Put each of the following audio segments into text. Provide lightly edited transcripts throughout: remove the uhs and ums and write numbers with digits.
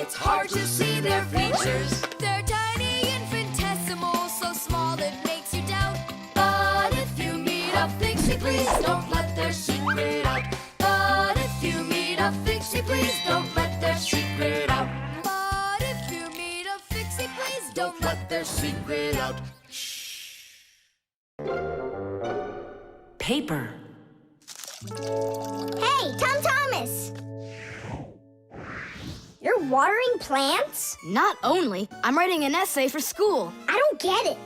it's hard to see their features. They're tiny, infinitesimal, so small it makes you doubt. But if you meet a Fixie, please don't let their secret out. But if you meet a Fixie, please don't let their secret out. But if you meet a Fixie, please Don't let their secret out. Paper. Hey, Tom Thomas! You're watering plants? Not only, I'm writing an essay for school. I don't get it.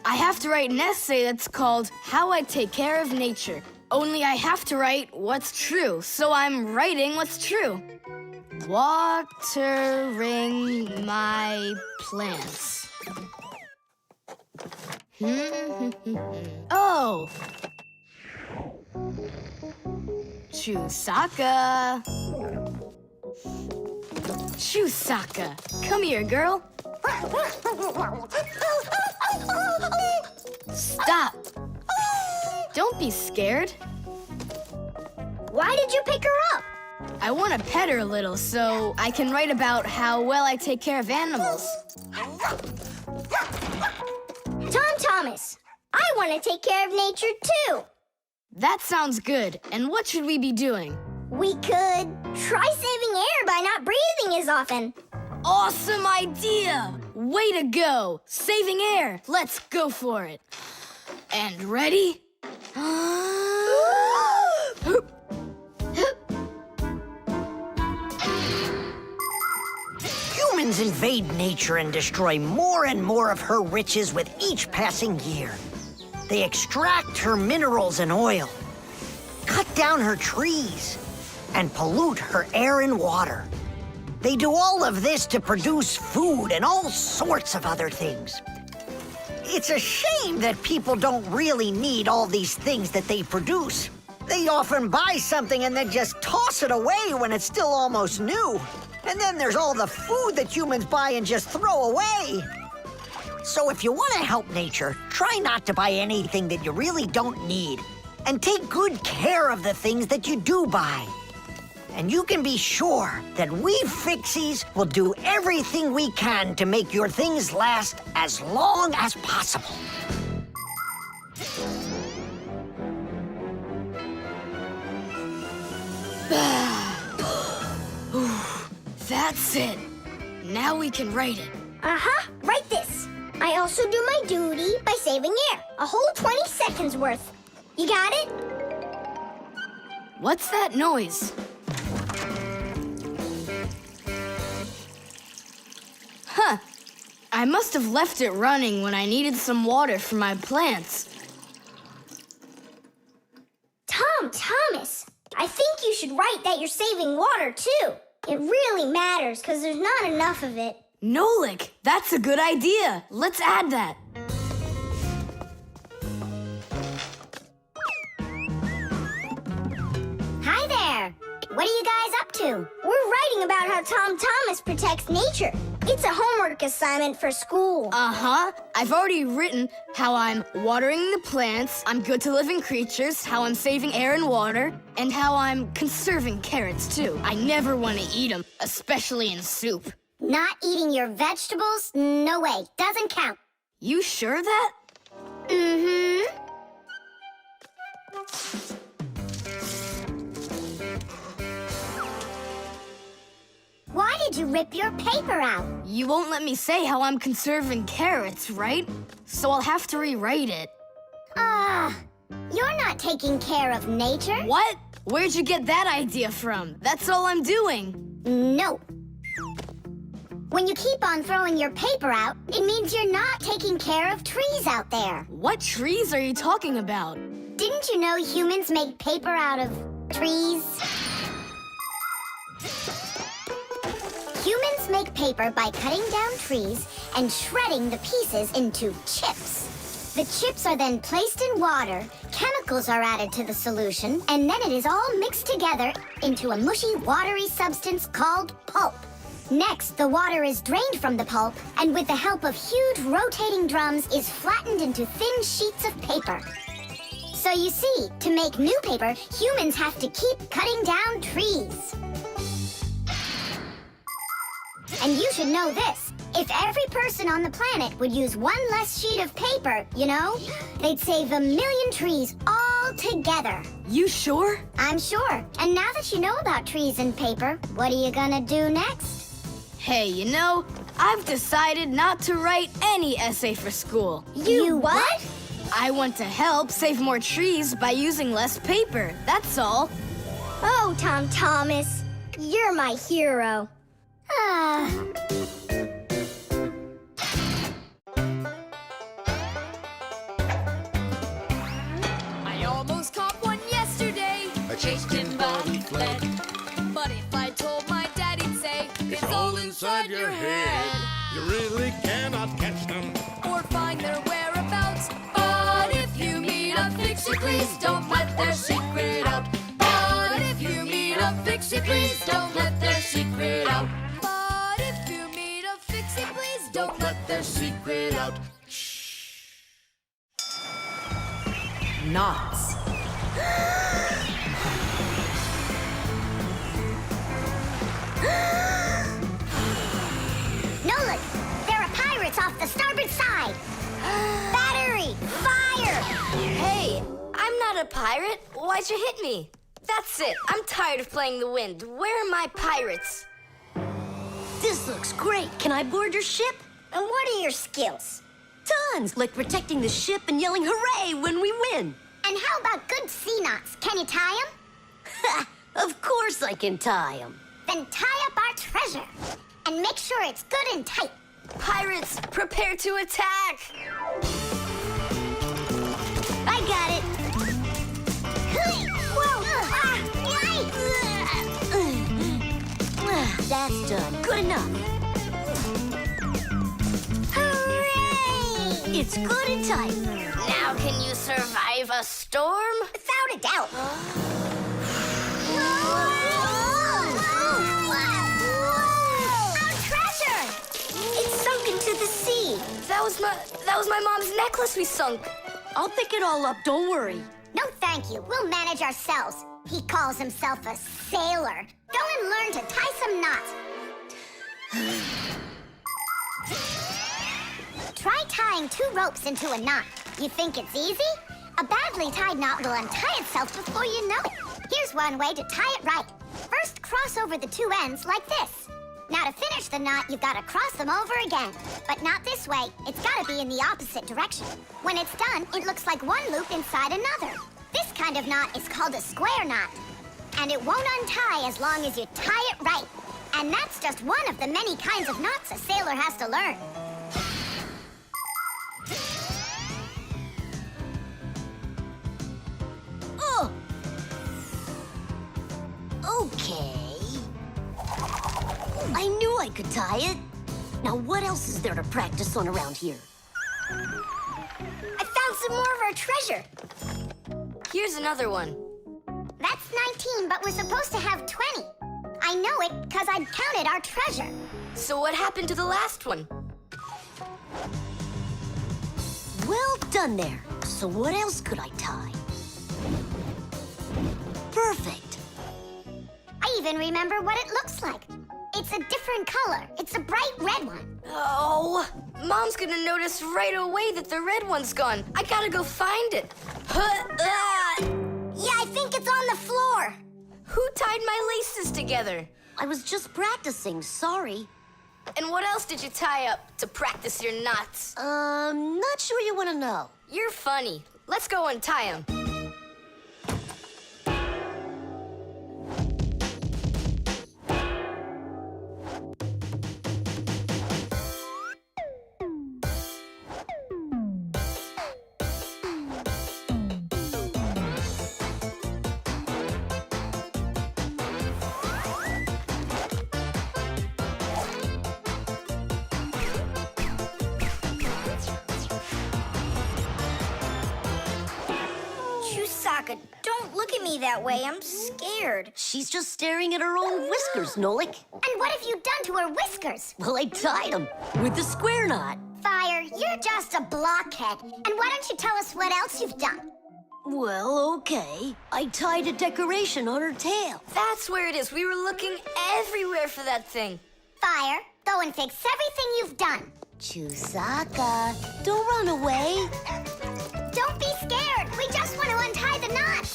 I have to write an essay that's called How I Take Care of Nature. Only I have to write what's true, so I'm writing what's true. Watering my plants. Oh! Chewsocka. Chewsocka, come here, girl. Stop. Don't be scared. Why did you pick her up? I want to pet her a little so I can write about how well I take care of animals. Tom Thomas, I want to take care of nature too. That sounds good. And what should we be doing? We could try saving air by not breathing as often. Awesome idea! Way to go! Saving air. Let's go for it. And ready? Humans invade nature and destroy more and more of her riches with each passing year. They extract her minerals and oil, cut down her trees, and pollute her air and water. They do all of this to produce food and all sorts of other things. It's a shame that people don't really need all these things that they produce. They often buy something and then just toss it away when it's still almost new. And then there's all the food that humans buy and just throw away. So if you want to help nature, try not to buy anything that you really don't need. And take good care of the things that you do buy. And you can be sure that we Fixies will do everything we can to make your things last as long as possible. That's it. Now we can write it. Uh-huh, write this. I also do my duty by saving air. A whole 20 seconds worth. You got it? What's that noise? Huh. I must have left it running when I needed some water for my plants. Tom Thomas, I think you should write that you're saving water too. It really matters because there's not enough of it. Nolik, that's a good idea. Let's add that. Hi there. What are you guys up to? We're writing about how Tom Thomas protects nature. It's a homework assignment for school. Uh-huh. I've already written how I'm watering the plants, I'm good to living creatures, how I'm saving air and water, and how I'm conserving carrots, too. I never want to eat them, especially in soup. Not eating your vegetables? No way. Doesn't count. You sure of that? Mm-hmm. Why did you rip your paper out? You won't let me say how I'm conserving carrots, right? So I'll have to rewrite it. You're not taking care of nature. What? Where'd you get that idea from? That's all I'm doing. No. When you keep on throwing your paper out, it means you're not taking care of trees out there. What trees are you talking about? Didn't you know humans make paper out of trees? Humans make paper by cutting down trees and shredding the pieces into chips. The chips are then placed in water, chemicals are added to the solution, and then it is all mixed together into a mushy, watery substance called pulp. Next, the water is drained from the pulp, and with the help of huge rotating drums is flattened into thin sheets of paper. So you see, to make new paper, humans have to keep cutting down trees. And you should know this. If every person on the planet would use one less sheet of paper, you know, they'd save 1 million trees all together. You sure? I'm sure. And now that you know about trees and paper, what are you gonna do next? Hey, you know, I've decided not to write any essay for school. You what? I want to help save more trees by using less paper, that's all. Oh, Tom Thomas, you're my hero. I almost caught one yesterday. I chased him, but he fled. But if I told my dad, he'd say, It's all inside your head. You really cannot catch them. or find their whereabouts. But if you meet a Fixie, please don't let their secret out. But if you meet a Fixie, please don't let their secret out. But if you meet a Fixie, please Don't let their secret out. Knots. Nolik, there are pirates off the starboard side. Battery, fire! Hey, I'm not a pirate. Why'd you hit me? That's it. I'm tired of playing the wind. Where are my pirates? This looks great. Can I board your ship? And what are your skills? Tons, like protecting the ship and yelling hooray when we win. And how about good sea knots? Can you tie them? Of course I can tie them. Then tie up our treasure. And make sure it's good and tight. Pirates, prepare to attack! I got it. Whoa! That's done. Good enough. Hooray! It's good and tight. Now can you survive a storm? Without a doubt. Our treasure! It's sunk into the sea. That was my mom's necklace we sunk. I'll pick it all up, don't worry. No, thank you. We'll manage ourselves. He calls himself a sailor. Go and learn to tie some knots. Try tying 2 ropes into a knot. You think it's easy? A badly tied knot will untie itself before you know it. Here's one way to tie it right. First, cross over the 2 ends like this. Now, to finish the knot, you've got to cross them over again. But not this way. It's got to be in the opposite direction. When it's done, it looks like one loop inside another. This kind of knot is called a square knot. And it won't untie as long as you tie it right. And that's just one of the many kinds of knots a sailor has to learn. Oh! Okay. I knew I could tie it. Now what else is there to practice on around here? I found some more of our treasure. Here's another one. That's 19, but we're supposed to have 20. I know it because I'd counted our treasure. So what happened to the last one? Well done there. So what else could I tie? Perfect. I even remember what it looks like. It's a different color. It's a bright red one. Oh, Mom's gonna notice right away that the red one's gone. I gotta go find it. Yeah, I think it's on the floor. Who tied my laces together? I was just practicing, sorry. And what else did you tie up to practice your knots? Not sure you want to know. You're funny. Let's go untie them. Chewsocka, don't look at me that way. I'm scared. She's just staring at her own whiskers, Nolik. And what have you done to her whiskers? Well, I tied them with the square knot. Fire, you're just a blockhead. And why don't you tell us what else you've done? Well, okay. I tied a decoration on her tail. That's where it is. We were looking everywhere for that thing. Fire, go and fix everything you've done. Chewsocka, don't run away. Don't be scared. We just want to untie the knots.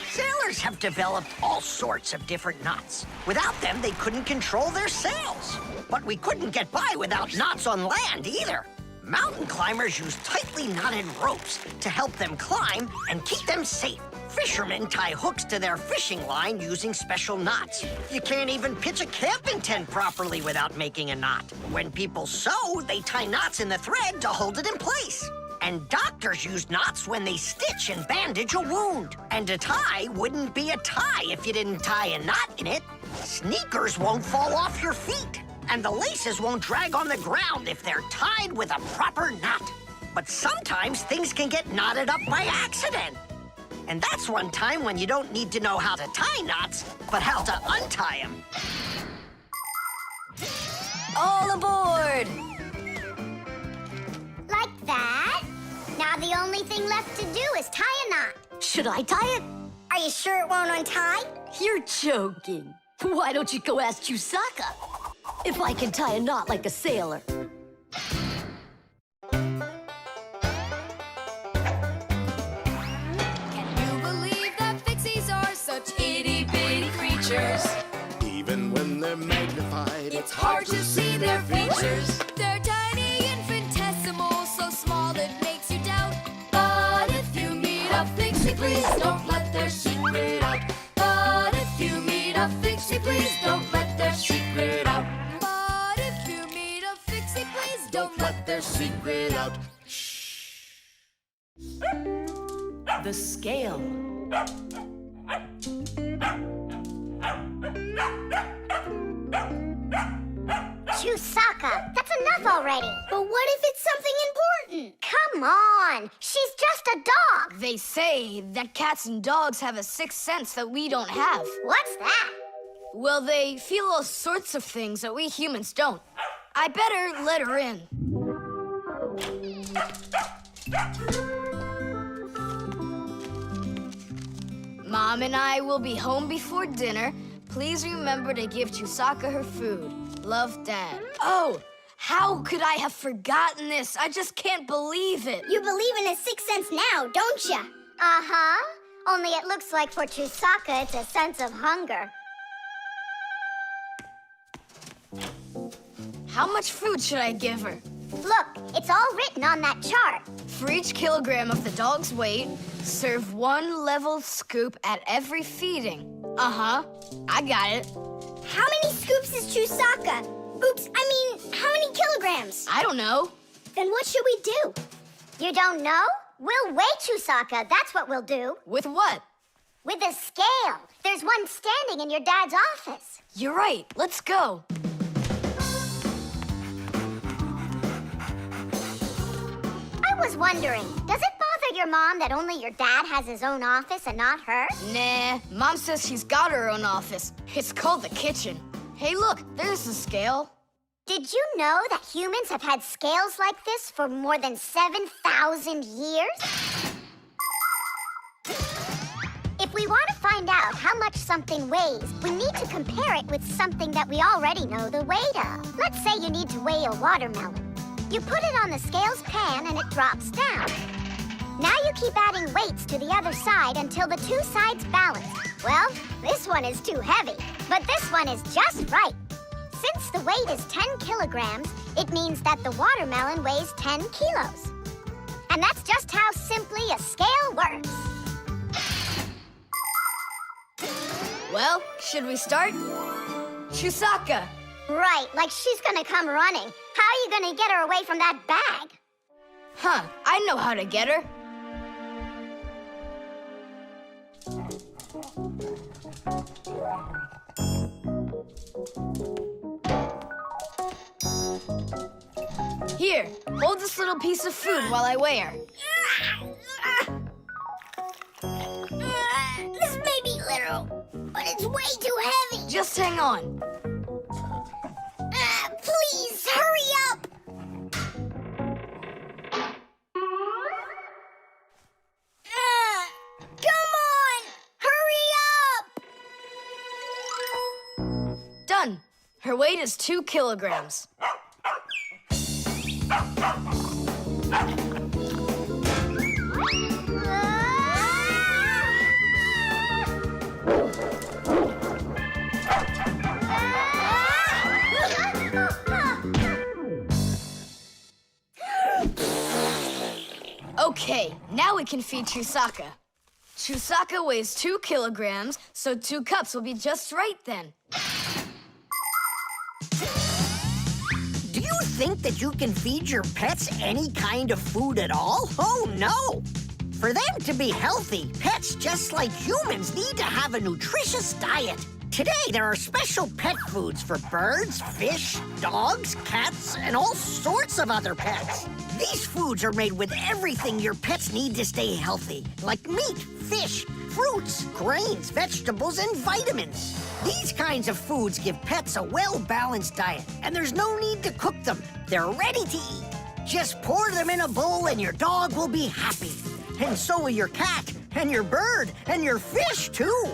Sailors have developed all sorts of different knots. Without them, they couldn't control their sails. But we couldn't get by without knots on land either. Mountain climbers use tightly knotted ropes to help them climb and keep them safe. Fishermen tie hooks to their fishing line using special knots. You can't even pitch a camping tent properly without making a knot. When people sew, they tie knots in the thread to hold it in place. And doctors use knots when they stitch and bandage a wound. And a tie wouldn't be a tie if you didn't tie a knot in it. Sneakers won't fall off your feet. And the laces won't drag on the ground if they're tied with a proper knot. But sometimes things can get knotted up by accident. And that's one time when you don't need to know how to tie knots, but how to untie them. All aboard! Like that. Now the only thing left to do is tie a knot. Should I tie it? Are you sure it won't untie? You're joking. Why don't you go ask Chewsocka if I can tie a knot like a sailor? Can you believe that Fixies are such itty-bitty creatures? Even when they're magnified, It's hard to see their features. They're tiny, infinitesimal, so small it makes you doubt. But if you meet a Fixie, please don't let their secret out. But if you meet a Fixie, please don't let their secret out. But if you meet a Fixie, please don't let their secret out. The scale. Chewsocka, that's enough already. But what if it's something important? Come on, she's just a dog. They say that cats and dogs have a sixth sense that we don't have. What's that? Well, they feel all sorts of things that we humans don't. I better let her in. Mom and I will be home before dinner. Please remember to give Chewsocka her food. Love, Dad. Oh, how could I have forgotten this? I just can't believe it. You believe in a sixth sense now, don't ya? Uh-huh. Only it looks like for Chewsocka, it's a sense of hunger. How much food should I give her? Look, it's all written on that chart. For each kilogram of the dog's weight, serve 1 level scoop at every feeding. Uh-huh, I got it. How many scoops is Chewsocka? Oops, I mean, how many kilograms? I don't know. Then what should we do? You don't know? We'll weigh Chewsocka, that's what we'll do. With what? With a scale. There's one standing in your dad's office. You're right, let's go. I was wondering, does it bother your mom that only your dad has his own office and not her? Nah, Mom says she's got her own office. It's called the kitchen. Hey, look, there's the scale. Did you know that humans have had scales like this for more than 7,000 years? If we want to find out how much something weighs, we need to compare it with something that we already know the weight of. Let's say you need to weigh a watermelon. You put it on the scales pan and it drops down. Now you keep adding weights to the other side until the two sides balance. Well, this one is too heavy, but this one is just right. Since the weight is 10 kilograms, it means that the watermelon weighs 10 kilos. And that's just how simply a scale works. Well, should we start? Chewsocka. Right, like she's gonna come running. How are you gonna get her away from that bag? Huh, I know how to get her. Here, hold this little piece of food while I weigh her. This may be literal, but it's way too heavy. Just hang on. Please, hurry up! Come on! Hurry up! Done. done. Her weight is 2 kilograms. Okay, now we can feed Chewsocka. Chewsocka weighs 2 kilograms, so 2 cups will be just right then. Do you think that you can feed your pets any kind of food at all? Oh, no! For them to be healthy, pets just like humans need to have a nutritious diet. Today, there are special pet foods for birds, fish, dogs, cats, and all sorts of other pets. These foods are made with everything your pets need to stay healthy, like meat, fish, fruits, grains, vegetables, and vitamins. These kinds of foods give pets a well-balanced diet, and there's no need to cook them. They're ready to eat. Just pour them in a bowl and your dog will be happy. And so will your cat, and your bird, and your fish, too.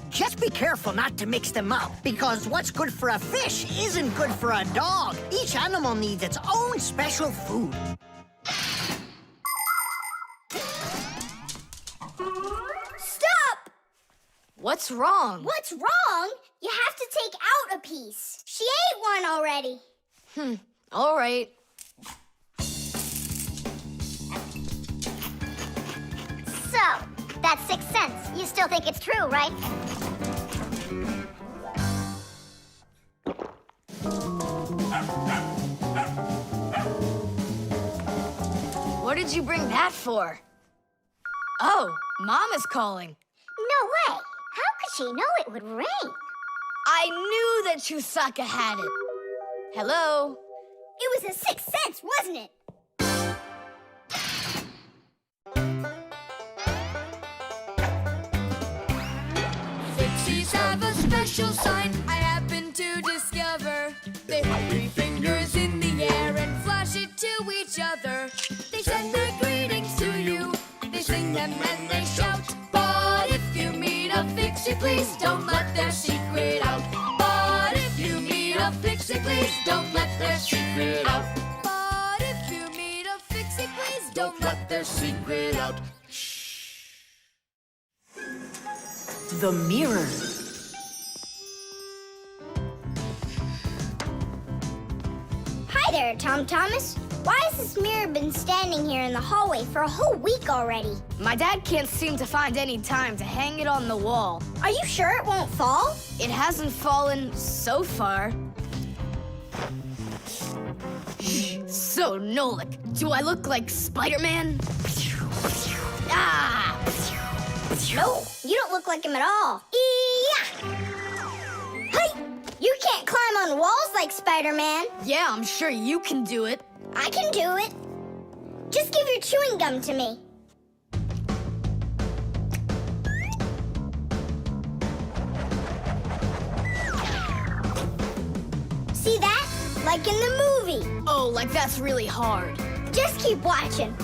Just be careful not to mix them up, because what's good for a fish isn't good for a dog. Each animal needs its own special food. Stop! What's wrong? What's wrong? You have to take out a piece. She ate one already. All right. So, that's 6 cents. You still think it's true, right? What did you bring that for? Oh, Mom is calling. No way. How could she know it would rain? I knew that Chewsocka had it. Hello? It was a 6 cents, wasn't it? Fixies have a special sign I happen to discover. They hold 3 fingers in the air and flash it to each other. They send their greetings to you. They sing them and they shout. But if you meet a Fixie, please don't let their secret out. But if you meet a Fixie, please don't let their secret out. But if you meet a Fixie, please don't let Their secret out. The mirror. Hi there, Tom Thomas. Why has this mirror been standing here in the hallway for a whole week already? My dad can't seem to find any time to hang it on the wall. Are you sure it won't fall? It hasn't fallen so far. So, Nolik, do I look like Spider-Man? Ah! No, you don't look like him at all. Yeah! Hey! You can't climb on walls like Spider-Man. Yeah, I'm sure you can do it. I can do it. Just give your chewing gum to me. See that? Like in the movie. Oh, like that's really hard. Just keep watching.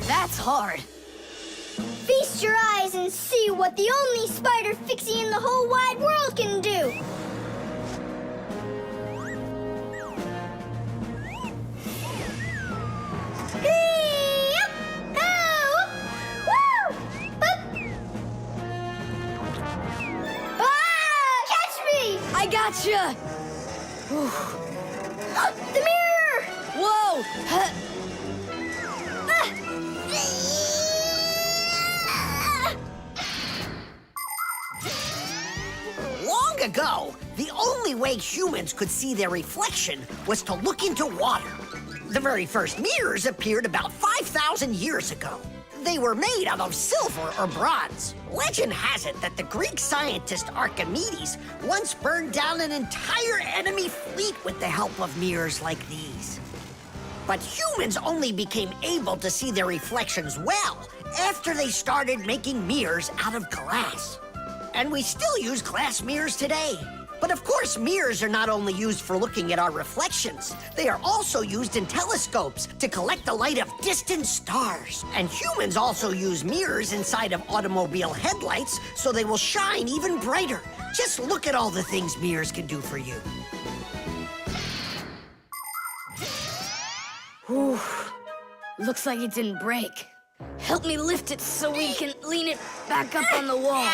That's hard. Feast your eyes and see what the only spider Fixie in the whole wide world can do. Hey-up! Oh! Woo! Boop! Ah! Catch me! I gotcha! The mirror! Whoa! Huh. Long ago, the only way humans could see their reflection was to look into water. The very first mirrors appeared about 5,000 years ago. They were made out of silver or bronze. Legend has it that the Greek scientist Archimedes once burned down an entire enemy fleet with the help of mirrors like these. But humans only became able to see their reflections well after they started making mirrors out of glass. And we still use glass mirrors today. But of course, mirrors are not only used for looking at our reflections, they are also used in telescopes to collect the light of distant stars. And humans also use mirrors inside of automobile headlights so they will shine even brighter. Just look at all the things mirrors can do for you. Whew. Looks like it didn't break. Help me lift it so we can lean it back up on the wall.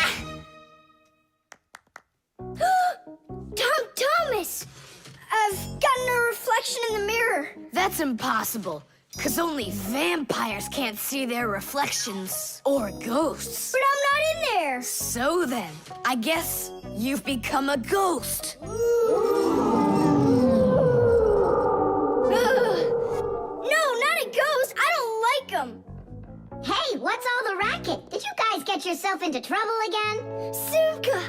Tom Thomas! I've gotten a reflection in the mirror. That's impossible, because only vampires can't see their reflections. Or ghosts. But I'm not in there. So then, I guess you've become a ghost. No, not a ghost. I don't like them. Hey, what's all the racket? Did you guys get yourself into trouble again? Simka!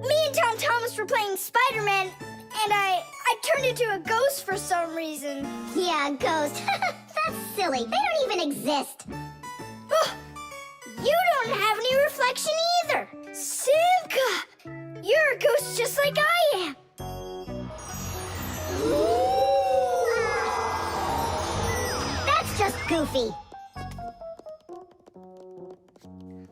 Me and Tom Thomas were playing Spider-Man, and I turned into a ghost for some reason. Yeah, a ghost. That's silly. They don't even exist. You don't have any reflection either. Simka! You're a ghost just like I am. That's just goofy.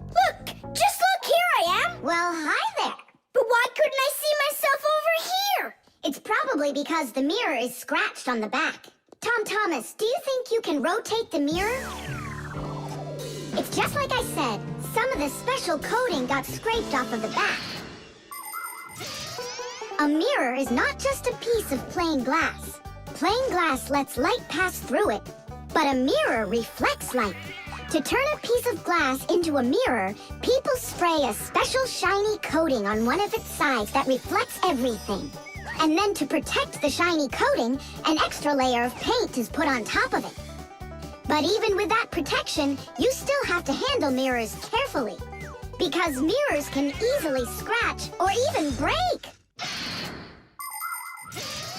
Look! Just look, here I am. Well, hi there. But why couldn't I see myself over here? It's probably because the mirror is scratched on the back. Tom Thomas, do you think you can rotate the mirror? It's just like I said. Some of the special coating got scraped off of the back. A mirror is not just a piece of plain glass. Plain glass lets light pass through it, but a mirror reflects light. To turn a piece of glass into a mirror, people spray a special shiny coating on one of its sides that reflects everything. And then to protect the shiny coating, an extra layer of paint is put on top of it. But even with that protection, you still have to handle mirrors carefully. Because mirrors can easily scratch or even break.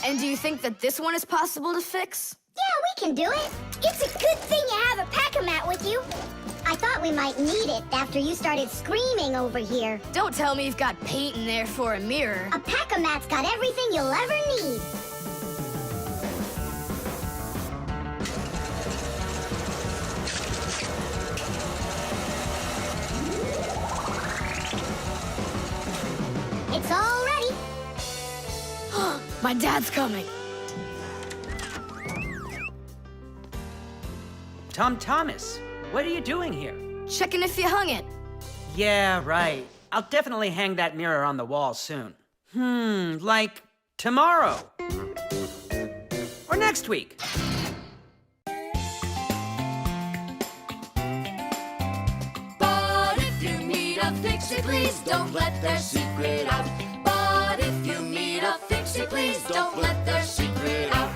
And do you think that this one is possible to fix? Yeah, we can do it. It's a good thing you have a pack-a-mat with you. I thought we might need it after you started screaming over here. Don't tell me you've got paint in there for a mirror. A pack-a-mat's got everything you'll ever need. It's all ready. My dad's coming. Tom Thomas, what are you doing here? Checking if you hung it. Yeah, right. I'll definitely hang that mirror on the wall soon. Like tomorrow. Or next week. But if you meet a Fixie, please don't let their secret out. But if you meet a Fixie, please don't let their secret out.